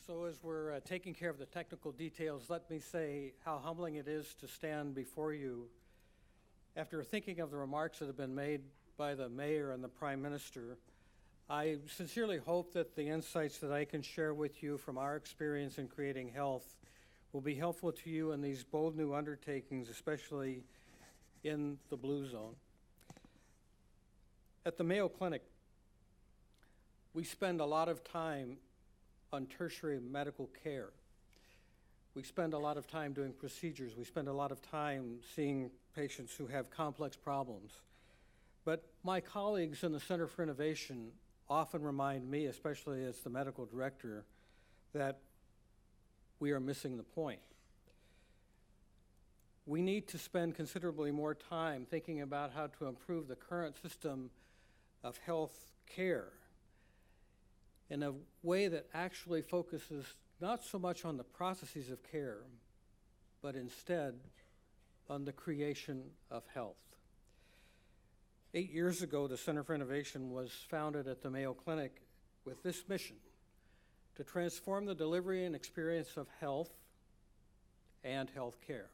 So as we're taking care of the technical details, let me say how humbling it is to stand before you after thinking of the remarks that have been made by the mayor and the prime minister. I sincerely hope that the insights that I can share with you from our experience in creating health will be helpful to you in these bold new undertakings, especially in the blue zone. At the Mayo Clinic, we spend a lot of time on tertiary medical care. We spend a lot of time doing procedures. We spend a lot of time seeing patients who have complex problems. But my colleagues in the Center for Innovation often remind me, especially as the medical director, that we are missing the point. We need to spend considerably more time thinking about how to improve the current system of health care in a way that actually focuses not so much on the processes of care, but instead on the creation of health. 8 years ago, the Center for Innovation was founded at the Mayo Clinic with this mission: to transform the delivery and experience of health and health care.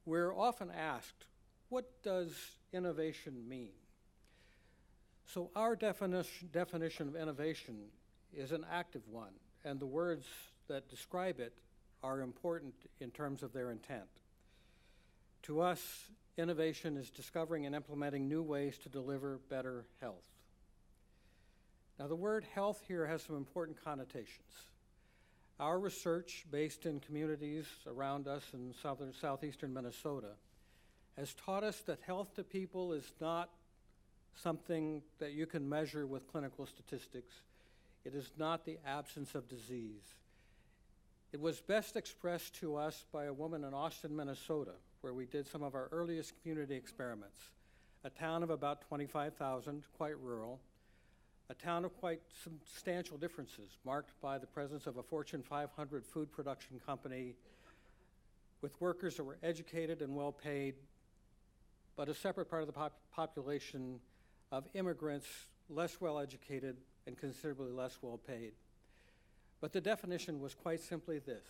We're often asked, what does innovation mean? So our definition of innovation is an active one, and the words that describe it are important in terms of their intent. To us, innovation is discovering and implementing new ways to deliver better health. Now, the word health here has some important connotations. Our research, based in communities around us in southeastern Minnesota, has taught us that health to people is not something that you can measure with clinical statistics. It is not the absence of disease. It was best expressed to us by a woman in Austin, Minnesota, where we did some of our earliest community experiments. A town of about 25,000, quite rural, a town of quite substantial differences, marked by the presence of a Fortune 500 food production company with workers that were educated and well paid, but a separate part of the population of immigrants, less well educated and considerably less well paid. But the definition was quite simply this: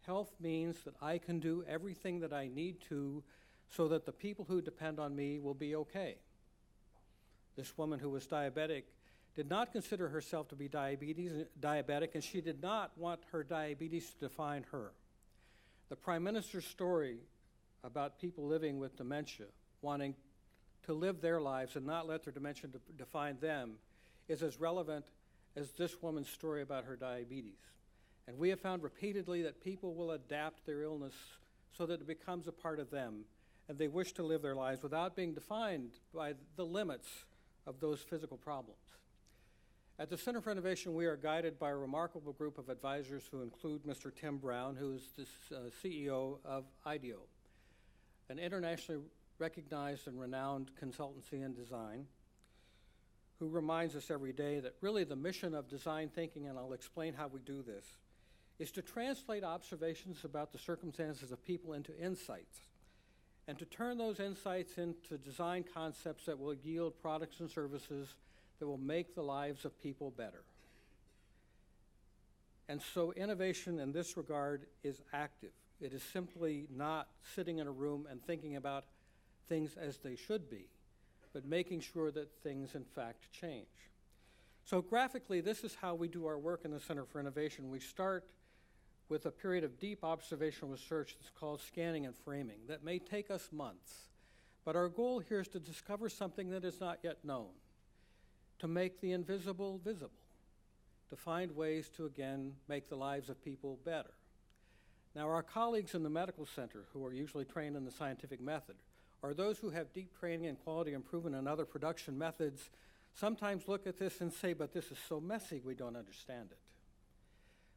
health means that I can do everything that I need to so that the people who depend on me will be okay. This woman who was diabetic did not consider herself to be diabetic, and she did not want her diabetes to define her. The Prime Minister's story about people living with dementia, wanting to live their lives and not let their dementia define them, is as relevant as this woman's story about her diabetes. And we have found repeatedly that people will adapt their illness so that it becomes a part of them, and they wish to live their lives without being defined by the limits of those physical problems. At the Center for Innovation, we are guided by a remarkable group of advisors who include Mr. Tim Brown, who is the CEO of IDEO, an internationally recognized and renowned consultancy in design, who reminds us every day that really the mission of design thinking, and I'll explain how we do this, is to translate observations about the circumstances of people into insights, and to turn those insights into design concepts that will yield products and services that will make the lives of people better. And so innovation in this regard is active. It is simply not sitting in a room and thinking about things as they should be, but making sure that things in fact change. So graphically, this is how we do our work in the Center for Innovation. We start with a period of deep observational research that's called scanning and framing that may take us months, but our goal here is to discover something that is not yet known, to make the invisible visible, to find ways to, again, make the lives of people better. Now, our colleagues in the medical center, who are usually trained in the scientific method, or those who have deep training in quality improvement and other production methods, sometimes look at this and say, but this is so messy, we don't understand it.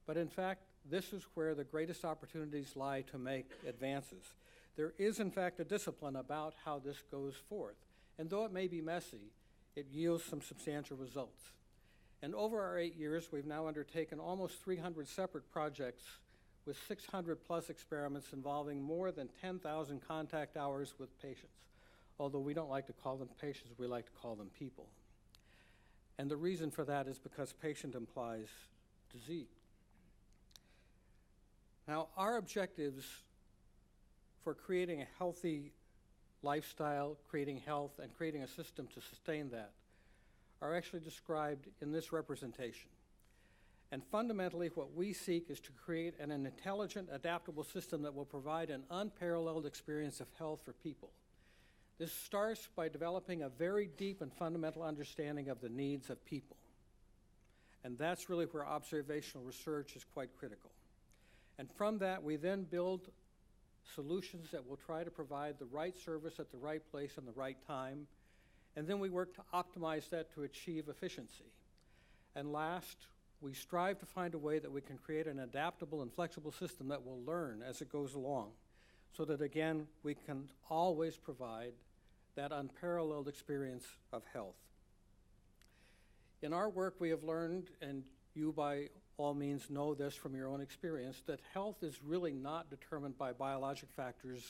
But in fact, this is where the greatest opportunities lie to make advances. There is, in fact, a discipline about how this goes forth. And though it may be messy, it yields some substantial results. And over our 8 years, we've now undertaken almost 300 separate projects with 600 plus experiments involving more than 10,000 contact hours with patients. Although we don't like to call them patients, we like to call them people. And the reason for that is because patient implies disease. Now, our objectives for creating a healthy lifestyle, creating health, and creating a system to sustain that are actually described in this representation. And fundamentally, what we seek is to create an intelligent, adaptable system that will provide an unparalleled experience of health for people. This starts by developing a very deep and fundamental understanding of the needs of people. And that's really where observational research is quite critical. And from that, we then build solutions that will try to provide the right service at the right place and the right time. And then we work to optimize that to achieve efficiency. And last, we strive to find a way that we can create an adaptable and flexible system that will learn as it goes along, so that, again, we can always provide that unparalleled experience of health. In our work, we have learned, and you by all means know this from your own experience, that health is really not determined by biologic factors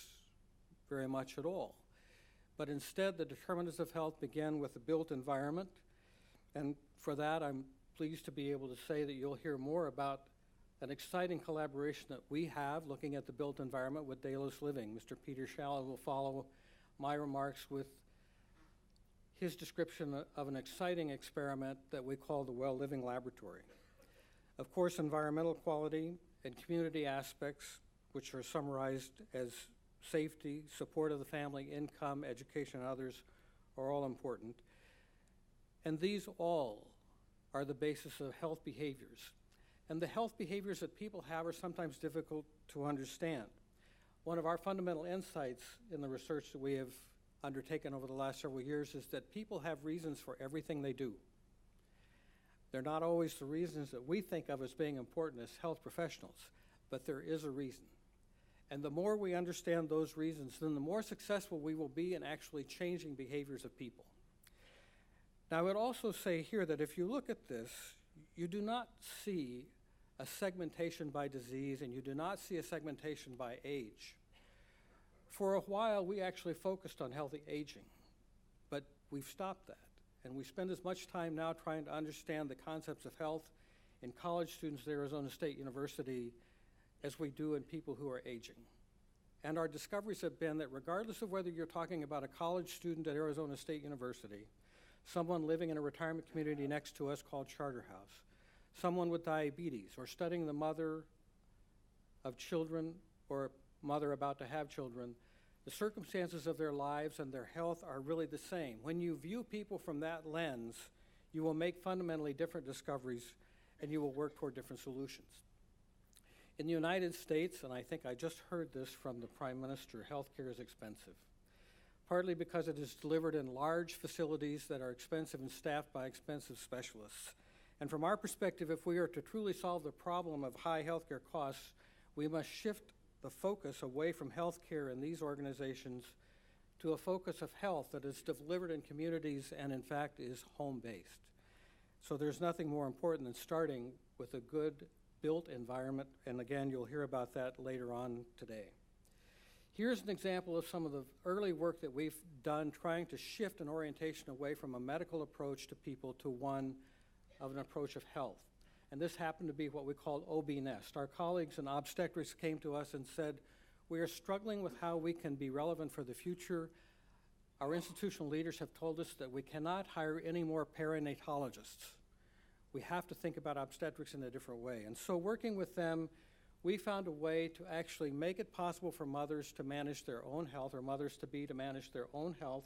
very much at all. But instead, the determinants of health begin with the built environment. And for that, I'm pleased to be able to say that you'll hear more about an exciting collaboration that we have looking at the built environment with Delos Living. Mr. Peter Shallow will follow my remarks with his description of an exciting experiment that we call the Well Living Laboratory. Of course, environmental quality and community aspects, which are summarized as safety, support of the family, income, education, and others, are all important. And these all are the basis of health behaviors. And the health behaviors that people have are sometimes difficult to understand. One of our fundamental insights in the research that we have undertaken over the last several years is that people have reasons for everything they do. They're not always the reasons that we think of as being important as health professionals, but there is a reason. And the more we understand those reasons, then the more successful we will be in actually changing behaviors of people. Now, I would also say here that if you look at this, you do not see a segmentation by disease, and you do not see a segmentation by age. For a while, we actually focused on healthy aging, but we've stopped that. And we spend as much time now trying to understand the concepts of health in college students at Arizona State University as we do in people who are aging. And our discoveries have been that regardless of whether you're talking about a college student at Arizona State University, someone living in a retirement community next to us called Charterhouse, someone with diabetes, or studying the mother of children or mother about to have children, the circumstances of their lives and their health are really the same. When you view people from that lens, you will make fundamentally different discoveries and you will work toward different solutions. In the United States, and I think I just heard this from the Prime Minister, healthcare is expensive, partly because it is delivered in large facilities that are expensive and staffed by expensive specialists. And from our perspective, if we are to truly solve the problem of high healthcare costs, we must shift the focus away from healthcare in these organizations to a focus of health that is delivered in communities and, in fact, is home-based. So there's nothing more important than starting with a good built environment, and again, you'll hear about that later on today. Here's an example of some of the early work that we've done trying to shift an orientation away from a medical approach to people to one of an approach of health. And this happened to be what we called OB-NEST. Our colleagues in obstetrics came to us and said, we are struggling with how we can be relevant for the future. Our institutional leaders have told us that we cannot hire any more perinatologists. We have to think about obstetrics in a different way. And so working with them, we found a way to actually make it possible for mothers to manage their own health, or mothers-to-be to manage their own health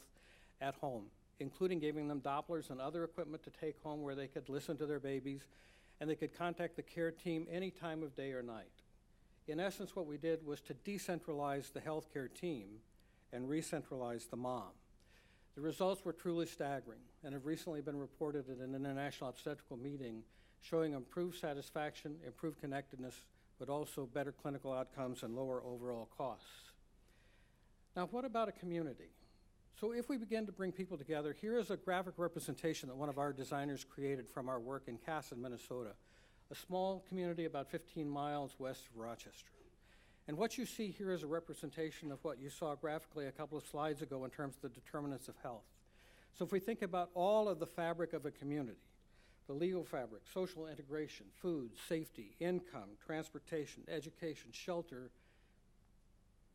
at home, including giving them Dopplers and other equipment to take home where they could listen to their babies, and they could contact the care team any time of day or night. In essence, what we did was to decentralize the healthcare team and re-centralize the mom. The results were truly staggering and have recently been reported at an international obstetrical meeting showing improved satisfaction, improved connectedness, but also better clinical outcomes and lower overall costs. Now, what about a community? So if we begin to bring people together, here is a graphic representation that one of our designers created from our work in Casson, Minnesota, a small community about 15 miles west of Rochester. And what you see here is a representation of what you saw graphically a couple of slides ago in terms of the determinants of health. So if we think about all of the fabric of a community, the legal fabric, social integration, food, safety, income, transportation, education, shelter,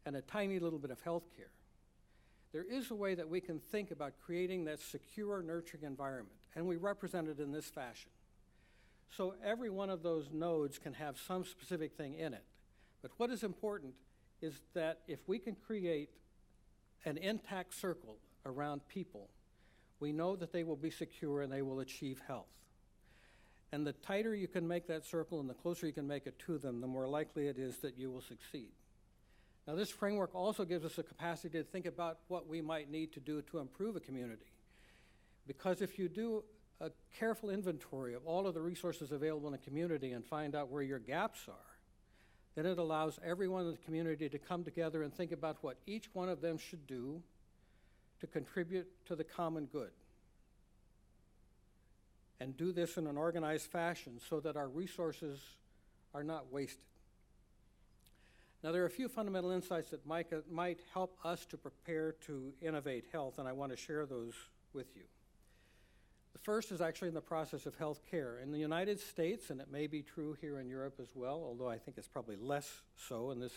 and a tiny little bit of health care. There is a way that we can think about creating that secure, nurturing environment, and we represent it in this fashion. So every one of those nodes can have some specific thing in it. But what is important is that if we can create an intact circle around people, we know that they will be secure and they will achieve health. And the tighter you can make that circle and the closer you can make it to them, the more likely it is that you will succeed. Now, this framework also gives us a capacity to think about what we might need to do to improve a community. Because if you do a careful inventory of all of the resources available in a community and find out where your gaps are, then it allows everyone in the community to come together and think about what each one of them should do to contribute to the common good. And do this in an organized fashion so that our resources are not wasted. Now, there are a few fundamental insights that might help us to prepare to innovate health, and I want to share those with you. The first is actually in the process of health care. In the United States, and it may be true here in Europe as well, although I think it's probably less so in this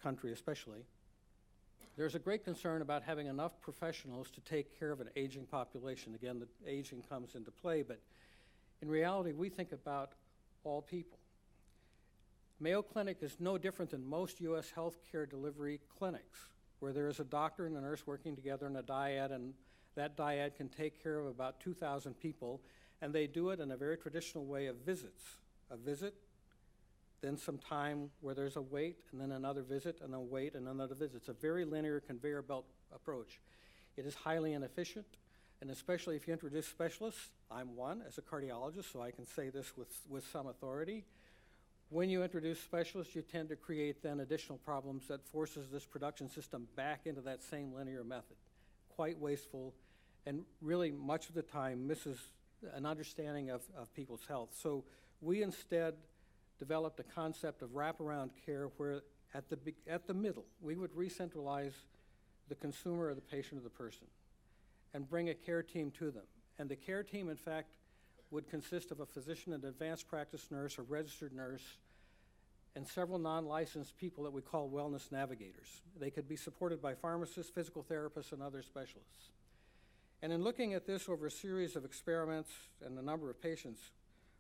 country especially, there's a great concern about having enough professionals to take care of an aging population. Again, the aging comes into play, but in reality, we think about all people. Mayo Clinic is no different than most U.S. healthcare delivery clinics, where there is a doctor and a nurse working together in a dyad, and that dyad can take care of about 2,000 people, and they do it in a very traditional way of visits. A visit, then some time where there's a wait, and then another visit, and then wait, and another visit. It's a very linear conveyor belt approach. It is highly inefficient, and especially if you introduce specialists. I'm one as a cardiologist, so I can say this with some authority. When you introduce specialists, you tend to create then additional problems that forces this production system back into that same linear method. Quite wasteful, and really much of the time misses an understanding of people's health. So we instead developed a concept of wraparound care where at the middle, we would re-centralize the consumer or the patient or the person and bring a care team to them. And the care team, in fact, would consist of a physician, an advanced practice nurse, a registered nurse, and several non-licensed people that we call wellness navigators. They could be supported by pharmacists, physical therapists, and other specialists. And in looking at this over a series of experiments and a number of patients,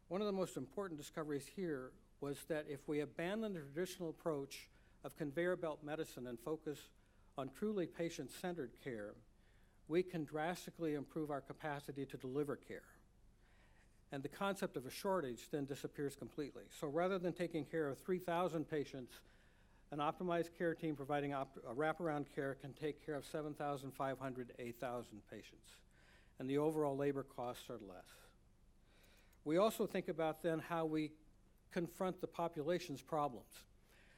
one of the most important discoveries here was that if we abandon the traditional approach of conveyor belt medicine and focus on truly patient-centered care, we can drastically improve our capacity to deliver care. And the concept of a shortage then disappears completely. So rather than taking care of 3,000 patients, an optimized care team providing a wraparound care can take care of 7,500 to 8,000 patients. And the overall labor costs are less. We also think about then how we confront the population's problems.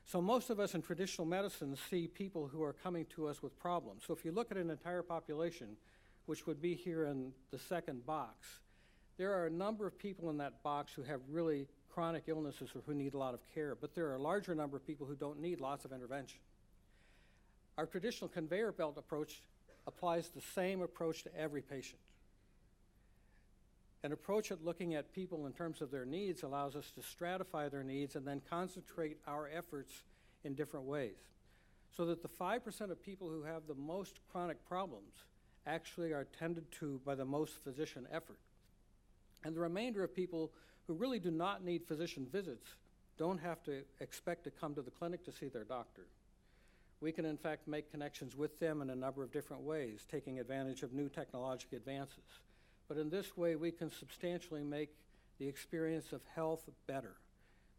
So most of us in traditional medicine see people who are coming to us with problems. So if you look at an entire population, which would be here in the second box, there are a number of people in that box who have really chronic illnesses or who need a lot of care, but there are a larger number of people who don't need lots of intervention. Our traditional conveyor belt approach applies the same approach to every patient. An approach at looking at people in terms of their needs allows us to stratify their needs and then concentrate our efforts in different ways, so that the 5% of people who have the most chronic problems actually are tended to by the most physician effort. And the remainder of people who really do not need physician visits don't have to expect to come to the clinic to see their doctor. We can, in fact, make connections with them in a number of different ways, taking advantage of new technological advances. But in this way, we can substantially make the experience of health better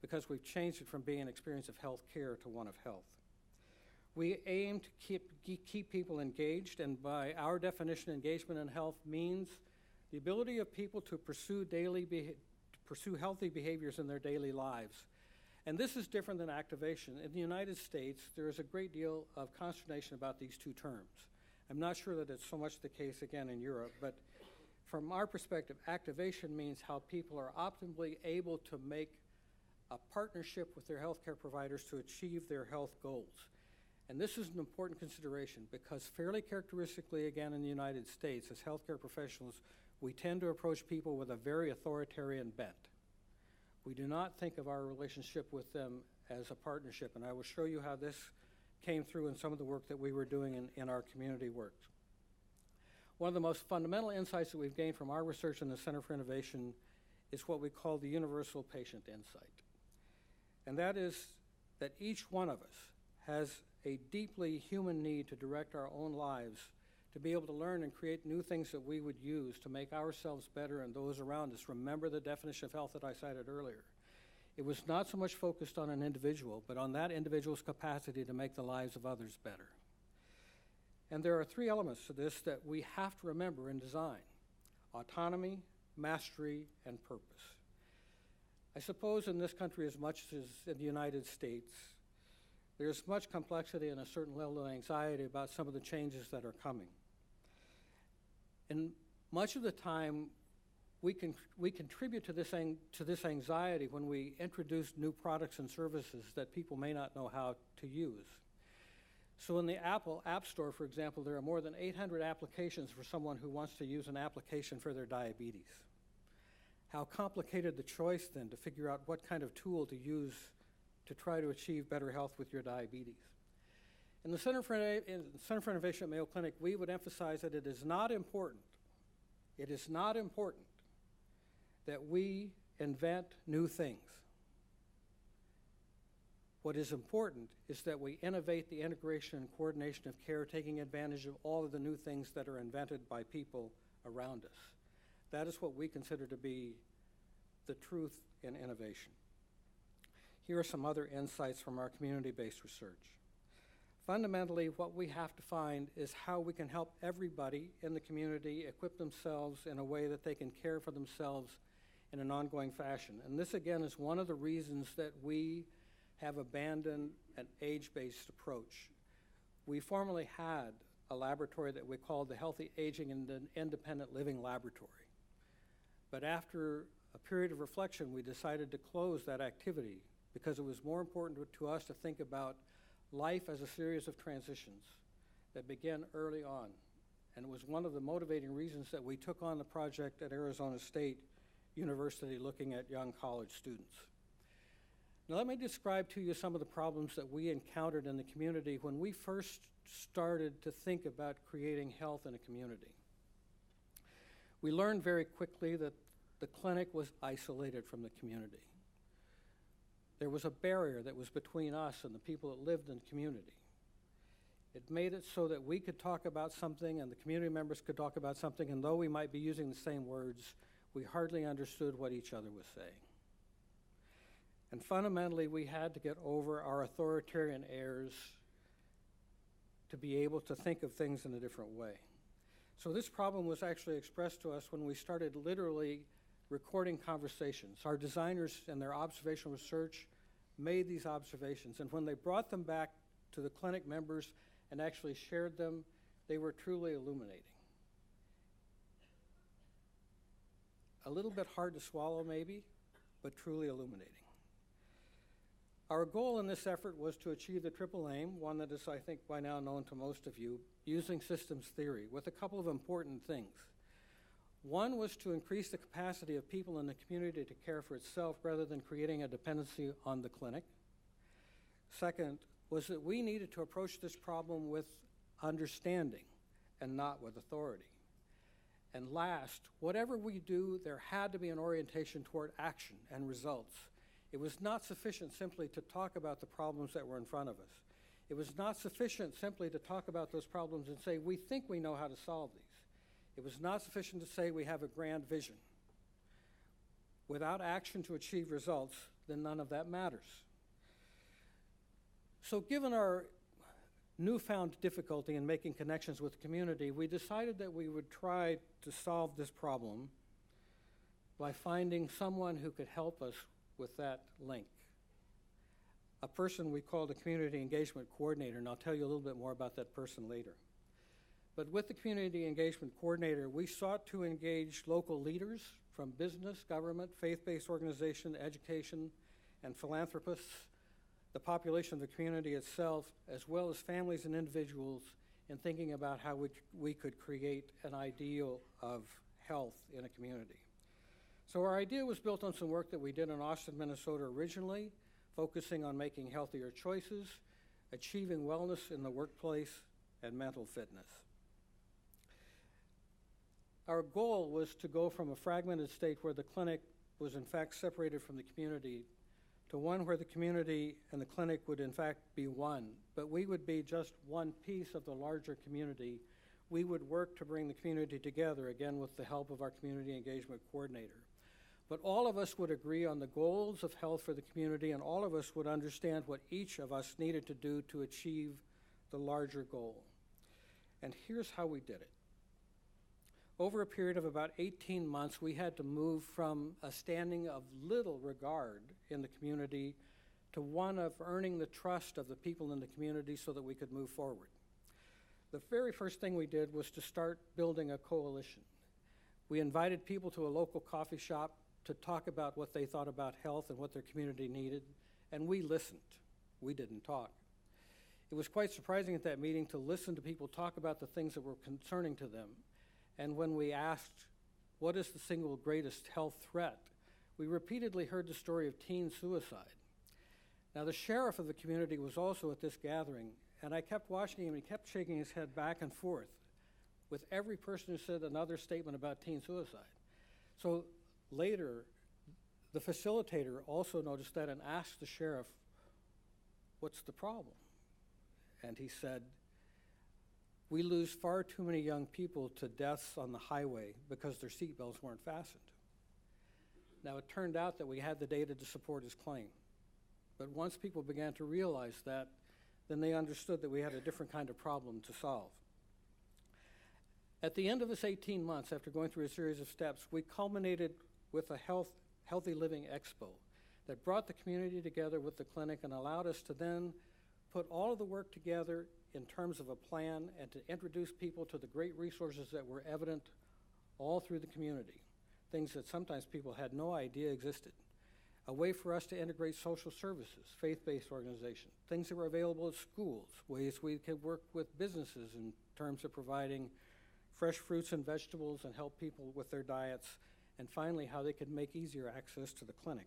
because we've changed it from being an experience of health care to one of health. We aim to keep people engaged, and by our definition, engagement in health means the ability of people to pursue healthy behaviors in their daily lives. And this is different than activation. In the United States, there is a great deal of consternation about these two terms. I'm not sure that it's so much the case again in Europe, but from our perspective, activation means how people are optimally able to make a partnership with their healthcare providers to achieve their health goals. And this is an important consideration because fairly characteristically, again, in the United States, as healthcare professionals, we tend to approach people with a very authoritarian bent. We do not think of our relationship with them as a partnership, and I will show you how this came through in some of the work that we were doing in our community work. One of the most fundamental insights that we've gained from our research in the Center for Innovation is what we call the universal patient insight. And that is that each one of us has a deeply human need to direct our own lives, to be able to learn and create new things that we would use to make ourselves better and those around us. Remember the definition of health that I cited earlier. It was not so much focused on an individual, but on that individual's capacity to make the lives of others better. And there are three elements to this that we have to remember in design: autonomy, mastery, and purpose. I suppose in this country, as much as in the United States, there's much complexity and a certain level of anxiety about some of the changes that are coming. And much of the time, we contribute to this anxiety when we introduce new products and services that people may not know how to use. So in the Apple App Store, for example, there are more than 800 applications for someone who wants to use an application for their diabetes. How complicated the choice then to figure out what kind of tool to use to try to achieve better health with your diabetes. In the Center for Innovation at Mayo Clinic, we would emphasize that it is not important that we invent new things. What is important is that we innovate the integration and coordination of care, taking advantage of all of the new things that are invented by people around us. That is what we consider to be the truth in innovation. Here are some other insights from our community-based research. Fundamentally, what we have to find is how we can help everybody in the community equip themselves in a way that they can care for themselves in an ongoing fashion. And this, again, is one of the reasons that we have abandoned an age-based approach. We formerly had a laboratory that we called the Healthy Aging and Independent Living Laboratory. But after a period of reflection, we decided to close that activity because it was more important to us to think about life as a series of transitions that begin early on. And it was one of the motivating reasons that we took on the project at Arizona State University looking at young college students. Now let me describe to you some of the problems that we encountered in the community when we first started to think about creating health in a community. We learned very quickly that the clinic was isolated from the community. There was a barrier that was between us and the people that lived in the community. It made it so that we could talk about something and the community members could talk about something, and though we might be using the same words, we hardly understood what each other was saying. And fundamentally, we had to get over our authoritarian airs to be able to think of things in a different way. So this problem was actually expressed to us when we started literally recording conversations. Our designers and their observational research made these observations, and when they brought them back to the clinic members and actually shared them, they were truly illuminating. A little bit hard to swallow maybe, but truly illuminating. Our goal in this effort was to achieve the triple aim, one that is, I think, by now known to most of you, using systems theory, with a couple of important things. One was to increase the capacity of people in the community to care for itself rather than creating a dependency on the clinic. Second was that we needed to approach this problem with understanding and not with authority. And last, whatever we do, there had to be an orientation toward action and results. It was not sufficient simply to talk about the problems that were in front of us. It was not sufficient simply to talk about those problems and say, we think we know how to solve these. It was not sufficient to say we have a grand vision. Without action to achieve results, then none of that matters. So given our newfound difficulty in making connections with the community, we decided that we would try to solve this problem by finding someone who could help us with that link. A person we called a community engagement coordinator, and I'll tell you a little bit more about that person later. But with the community engagement coordinator, we sought to engage local leaders from business, government, faith-based organization, education, and philanthropists, the population of the community itself, as well as families and individuals in thinking about how we could create an ideal of health in a community. So our idea was built on some work that we did in Austin, Minnesota originally, focusing on making healthier choices, achieving wellness in the workplace, and mental fitness. Our goal was to go from a fragmented state where the clinic was in fact separated from the community to one where the community and the clinic would in fact be one, but we would be just one piece of the larger community. We would work to bring the community together, again with the help of our community engagement coordinator. But all of us would agree on the goals of health for the community, and all of us would understand what each of us needed to do to achieve the larger goal. And here's how we did it. Over a period of about 18 months, we had to move from a standing of little regard in the community to one of earning the trust of the people in the community so that we could move forward. The very first thing we did was to start building a coalition. We invited people to a local coffee shop to talk about what they thought about health and what their community needed, and we listened. We didn't talk. It was quite surprising at that meeting to listen to people talk about the things that were concerning to them. And when we asked, what is the single greatest health threat, we repeatedly heard the story of teen suicide. Now, the sheriff of the community was also at this gathering, and I kept watching him, and he kept shaking his head back and forth with every person who said another statement about teen suicide. So later, the facilitator also noticed that and asked the sheriff, what's the problem? And he said, we lose far too many young people to deaths on the highway because their seatbelts weren't fastened. Now, it turned out that we had the data to support his claim. But once people began to realize that, then they understood that we had a different kind of problem to solve. At the end of this 18 months, after going through a series of steps, we culminated with a Healthy Living Expo that brought the community together with the clinic and allowed us to then put all of the work together in terms of a plan and to introduce people to the great resources that were evident all through the community, things that sometimes people had no idea existed. A way for us to integrate social services, faith-based organizations, things that were available at schools, ways we could work with businesses in terms of providing fresh fruits and vegetables and help people with their diets, and finally how they could make easier access to the clinic.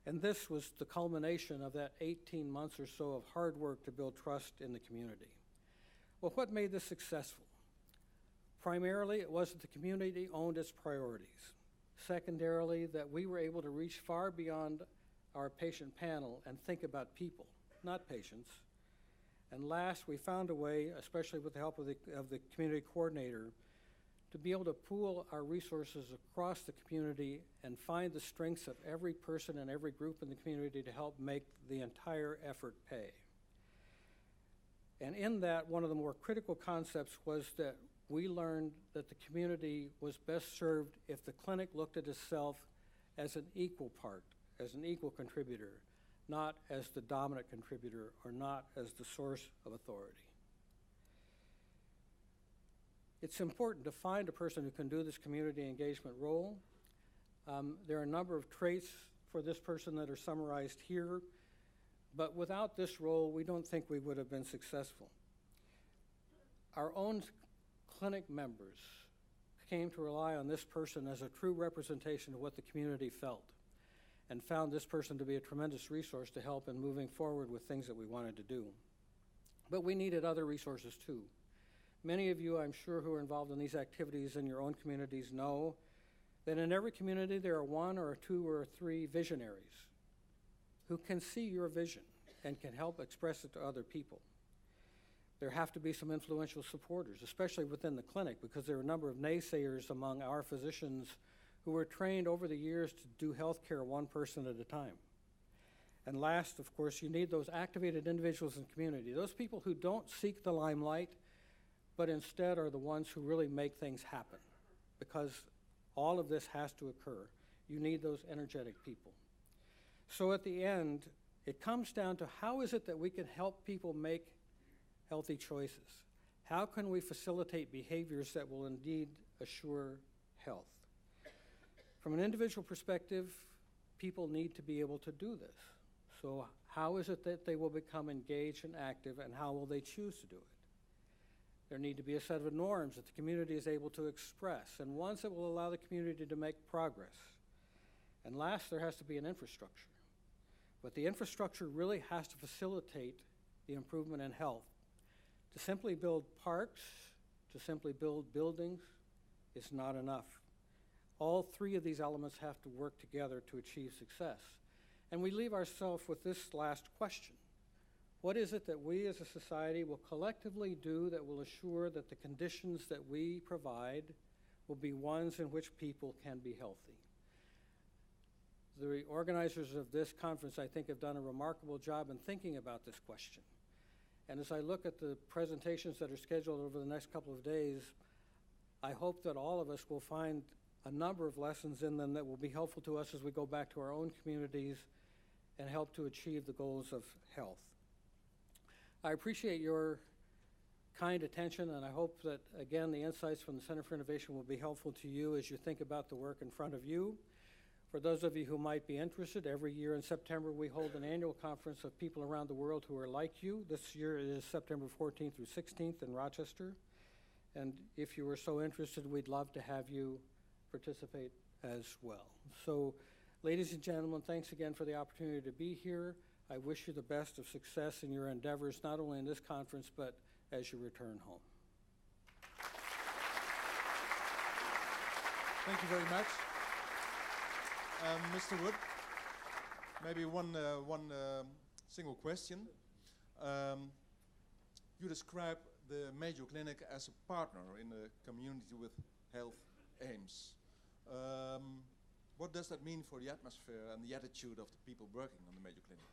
And this was the culmination of that 18 months or so of hard work to build trust in the community. Well, what made this successful? Primarily, it was that the community owned its priorities. Secondarily, that we were able to reach far beyond our patient panel and think about people, not patients. And last, we found a way, especially with the help of the community coordinator, to be able to pool our resources across the community and find the strengths of every person and every group in the community to help make the entire effort pay. And in that, one of the more critical concepts was that we learned that the community was best served if the clinic looked at itself as an equal part, as an equal contributor, not as the dominant contributor or not as the source of authority. It's important to find a person who can do this community engagement role. There are a number of traits for this person that are summarized here, but without this role, we don't think we would have been successful. Our own clinic members came to rely on this person as a true representation of what the community felt and found this person to be a tremendous resource to help in moving forward with things that we wanted to do. But we needed other resources too. Many of you, I'm sure, who are involved in these activities in your own communities know that in every community there are one or two or three visionaries who can see your vision and can help express it to other people. There have to be some influential supporters, especially within the clinic, because there are a number of naysayers among our physicians who were trained over the years to do healthcare one person at a time. And last, of course, you need those activated individuals in the community, those people who don't seek the limelight, but instead are the ones who really make things happen, because all of this has to occur. You need those energetic people. So at the end, it comes down to how is it that we can help people make healthy choices? How can we facilitate behaviors that will indeed assure health? From an individual perspective, people need to be able to do this. So how is it that they will become engaged and active, and how will they choose to do it? There need to be a set of norms that the community is able to express, and ones that will allow the community to make progress. And last, there has to be an infrastructure. But the infrastructure really has to facilitate the improvement in health. To simply build parks, to simply build buildings, is not enough. All three of these elements have to work together to achieve success. And we leave ourselves with this last question. What is it that we as a society will collectively do that will assure that the conditions that we provide will be ones in which people can be healthy? The organizers of this conference, I think, have done a remarkable job in thinking about this question. And as I look at the presentations that are scheduled over the next couple of days, I hope that all of us will find a number of lessons in them that will be helpful to us as we go back to our own communities and help to achieve the goals of health. I appreciate your kind attention, and I hope that, again, the insights from the Center for Innovation will be helpful to you as you think about the work in front of you. For those of you who might be interested, every year in September we hold an annual conference of people around the world who are like you. This year it is September 14th through 16th in Rochester. And if you are so interested, we'd love to have you participate as well. So, ladies and gentlemen, thanks again for the opportunity to be here. I wish you the best of success in your endeavors, not only in this conference, but as you return home. Thank you very much. Mr. Wood, maybe one single question. You describe the Mayo Clinic as a partner in a community with health aims. What does that mean for the atmosphere and the attitude of the people working on the Mayo Clinic?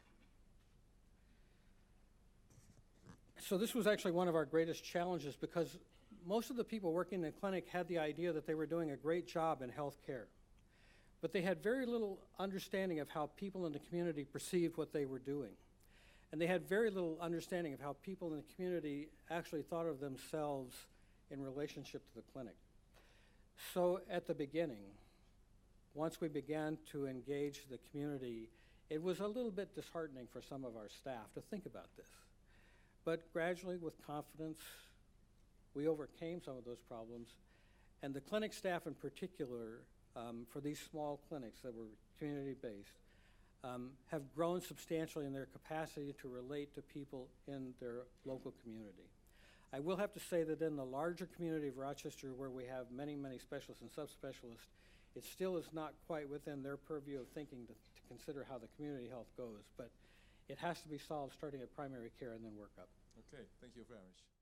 So this was actually one of our greatest challenges because most of the people working in the clinic had the idea that they were doing a great job in healthcare. But they had very little understanding of how people in the community perceived what they were doing. And they had very little understanding of how people in the community actually thought of themselves in relationship to the clinic. So at the beginning, once we began to engage the community, it was a little bit disheartening for some of our staff to think about this. But gradually, with confidence, we overcame some of those problems. And the clinic staff in particular, for these small clinics that were community-based, have grown substantially in their capacity to relate to people in their local community. I will have to say that in the larger community of Rochester, where we have many, many specialists and subspecialists, it still is not quite within their purview of thinking to consider how the community health goes, but it has to be solved starting at primary care and then work up. Okay, thank you very much.